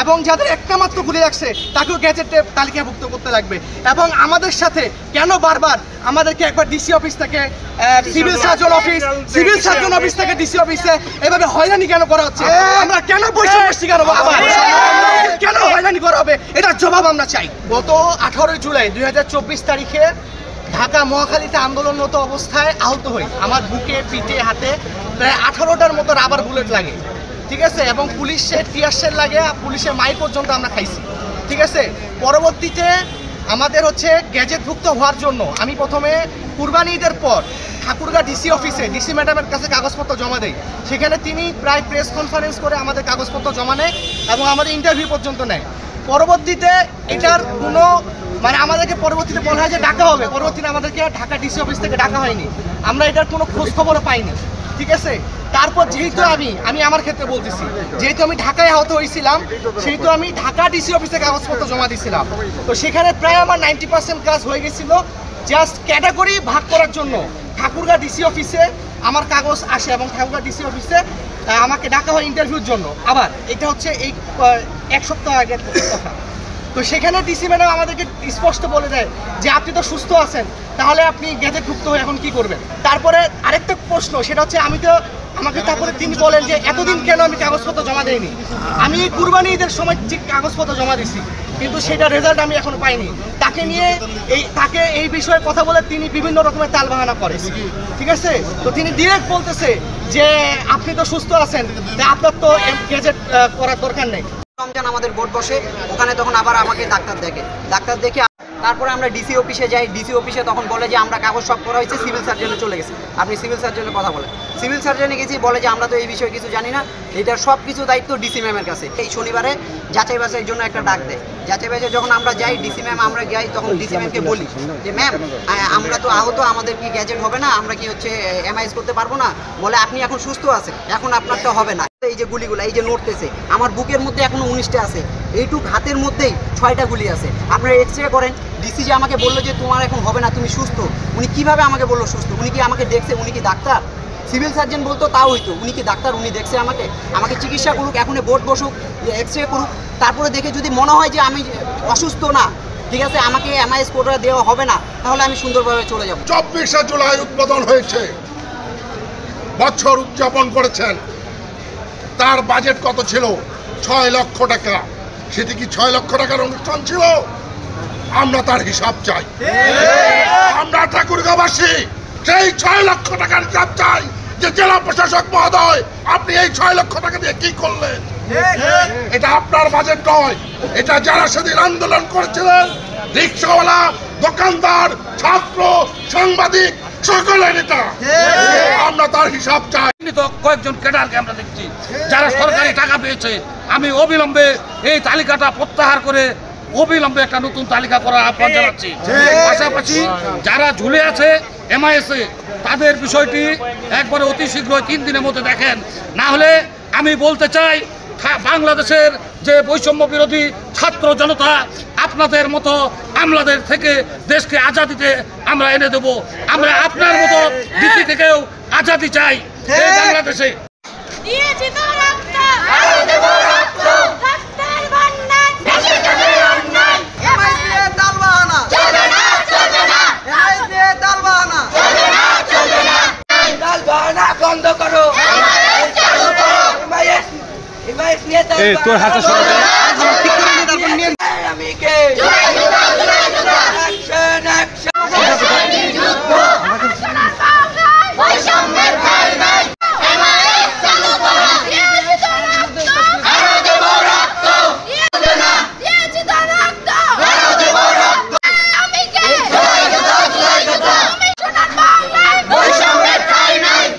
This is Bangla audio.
এবং যাদের একটা মাত্র গুলি লাগছে তাকেও গ্যাজেটে তালিকাভুক্ত করতে লাগবে। এবং আমাদের সাথে কেন বারবার আমাদেরকে একবার ডিসি অফিস থেকে সিভিল সার্জন অফিস থেকে ডিসি অফিসে এভাবে হয়রানি কেন করা হচ্ছে? আমরা কেন বৈষম্য শিকার হবো? আবার কেন হয়রানি করা হবে? এটার জবাব আমরা চাই। গত 18 জুলাই 2024 তারিখে ঢাকা মহাখালীতে আন্দোলনরত অবস্থায় আহত হই। আমার বুকে, পিঠে, হাতে প্রায় 18টার মতো রাবার বুলেট লাগে, ঠিক আছে, এবং পুলিশের টিয়ার শেল লাগে, পুলিশের মাইক পর্যন্ত আমরা খাইছি, ঠিক আছে। পরবর্তীতে আমাদের হচ্ছে গ্যাজেটভুক্ত হওয়ার জন্য আমি প্রথমে কুরবানি ঈদের পর ঠাকুরগাঁ ডিসি অফিসে ডিসি ম্যাডামের কাছে কাগজপত্র জমা দেয়। সেখানে তিনি প্রায় প্রেস কনফারেন্স করে আমাদের কাগজপত্র জমা নেয় এবং আমাদের ইন্টারভিউ পর্যন্ত নেয়। পরবর্তীতে এটার কোনো আমাদেরকে পরবর্তীতে বলা হয় যে ডাকা হবে, পরবর্তীতে আমাদেরকে ঢাকা ডিসি অফিস থেকে ডাকা হয়নি, আমরা এটার কোনো খোঁজ খবরও পাইনি, ঠিক আছে। তারপর যেহেতু আমি আমার ক্ষেত্রে বলতেছি, যেহেতু আমি ঢাকায় আহত হয়েছিলাম, সেহেতু আমি ঢাকা ডিসি অফিসে কাগজপত্র জমা দিয়েছিলাম। তো সেখানে প্রায় আমার 90% কাজ হয়ে গেছিল। জাস্ট ক্যাটাগরি ভাগ করার জন্য ঠাকুরগাঁ ডিসি অফিসে আমার কাগজ আসে এবং ঠাকুরগাঁ ডিসি অফিসে আমাকে ডাকা হয় ইন্টারভিউর জন্য। আবার এটা হচ্ছে এই 1 সপ্তাহ আগের কথা। তো সেখানে ডিসি ম্যাডাম আমাদেরকে স্পষ্ট বলে দেয় যে আপনি তো সুস্থ আছেন, তাহলে আপনি গ্যাজেটভুক্ত হয়ে এখন কি করবেন। তারপরে আরেকটা প্রশ্ন, সেটা হচ্ছে আমাকে তারপরে তিনি বলেন যে এতদিন কেন আমি কাগজপত্র জমা দেইনি। আমি কুরবানি ঈদের সময় ঠিক কাগজপত্র জমা দিছি, কিন্তু সেটা রেজাল্ট আমি এখনো পাইনি। তাকে এই বিষয়ে কথা বলে তিনি বিভিন্ন রকমের তালবাহানা করে, ঠিক আছে। তো তিনি ডিরেক্ট বলতেছে যে আপনি তো সুস্থ আছেন, আপনার তো গ্যাজেট করার দরকার নেই। রমজান আমাদের বোর্ড বসে, ওখানে তখন আবার আমাকে ডাক্তার দেখে তারপরে আমরা ডিসি অফিসে যাই। ডিসি অফিসে তখন বলে যে আমরা কাগজ সব করা হয়েছে, সিভিল সার্জনে চলে গেছে, আপনি সিভিল সার্জনের কথা বলেন। সিভিল সার্জনে গেছি, বলে যে আমরা তো এই বিষয়ে কিছু জানি না, এটার সব কিছু দায়িত্ব ডিসি ম্যামের কাছে। এই শনিবারে যাচাই বাছাইয়ের জন্য একটা ডাক দেয়। যাচাই বাছাই যখন আমরা যাই, ডিসি ম্যাম আমরা যাই, তখন ডিসি ম্যামকে বলি যে ম্যাম আমরা তো আহত, আমাদের কি গ্যাজেট হবে না, আমরা কি হচ্ছে এমআইএস করতে পারবো না? বলে আপনি এখন সুস্থ আছেন, এখন আপনারটা হবে না। এই যে গুলিগুলো এই যে নড়তেছে, আমার বুকের মধ্যে এখনো 19টা আছে, এইটুক হাতের মধ্যেই 6টা গুলি আছে। আপনারা এক্সরে করেন। ডিসি যে আমাকে বললো যে তোমার এখন হবে না, তুমি সুস্থ, উনি কিভাবে আমাকে বললো সুস্থ? উনি কি আমাকে দেখছে? উনি কি ডাক্তার? সিভিল সার্জন বলতো তাও হইতো, উনি কি ডাক্তার? উনি দেখছে আমাকে চিকিৎসা করুক, এখন বোর্ড বসুক, এক্সরে করুক, তারপরে দেখে যদি মনে হয় যে আমি অসুস্থ না, ঠিক আছে, আমাকে এমআইএস কোটা দেওয়া হবে না, তাহলে আমি সুন্দরভাবে চলে যাব। 24শে জুলাই উদ্বোধন হয়েছে, বছর উদযাপন করেছেন। তার বাজেট কত ছিল? 6 লক্ষ টাকা। সেটি কি 6 লক্ষ টাকার অনুষ্ঠান ছিল? আমরা তার হিসাব চাই। আমরা ঠাকুরগাঁওবাসী সেই 6 লক্ষ টাকার হিসাব চাই যে জেলা প্রশাসক মহোদয়, আপনি এই 6 লক্ষ টাকা দিয়ে কি করলেন? এটা আপনার বাজেট নয়, এটা যারা সেদিন আন্দোলন করেছিলেন, রিক্সাওয়ালা, দোকানদার, ছাত্র, সাংবাদিক, সকলের এটা। আমরা তার হিসাব চাই। কয়েকজন ক্যাডারকে আমরা দেখছি যারা সরকারি টাকা পেয়েছে। আমি অবিলম্বে এই তালিকাটা প্রত্যাহার করে অবিলম্বে একটা নতুন তালিকা করার আহ্বান জানাচ্ছি। পাশাপাশি যারা ঝুলে আছে এমআইএসে, তাদের বিষয়টি একবারে অতি শীঘ্রই 3 দিনের মধ্যে দেখেন, না হলে আমি বলতে চাই বাংলাদেশের যে বৈষম্য বিরোধী ছাত্র জনতা, আপনাদের মতো আমলাদের থেকে দেশকে আজাদিতে আমরা এনে দেব। আমরা আপনার মতো দিল্লি থেকেও আজাদি চাই এই বাংলাদেশে। বন্ধ করো, তোর হাতে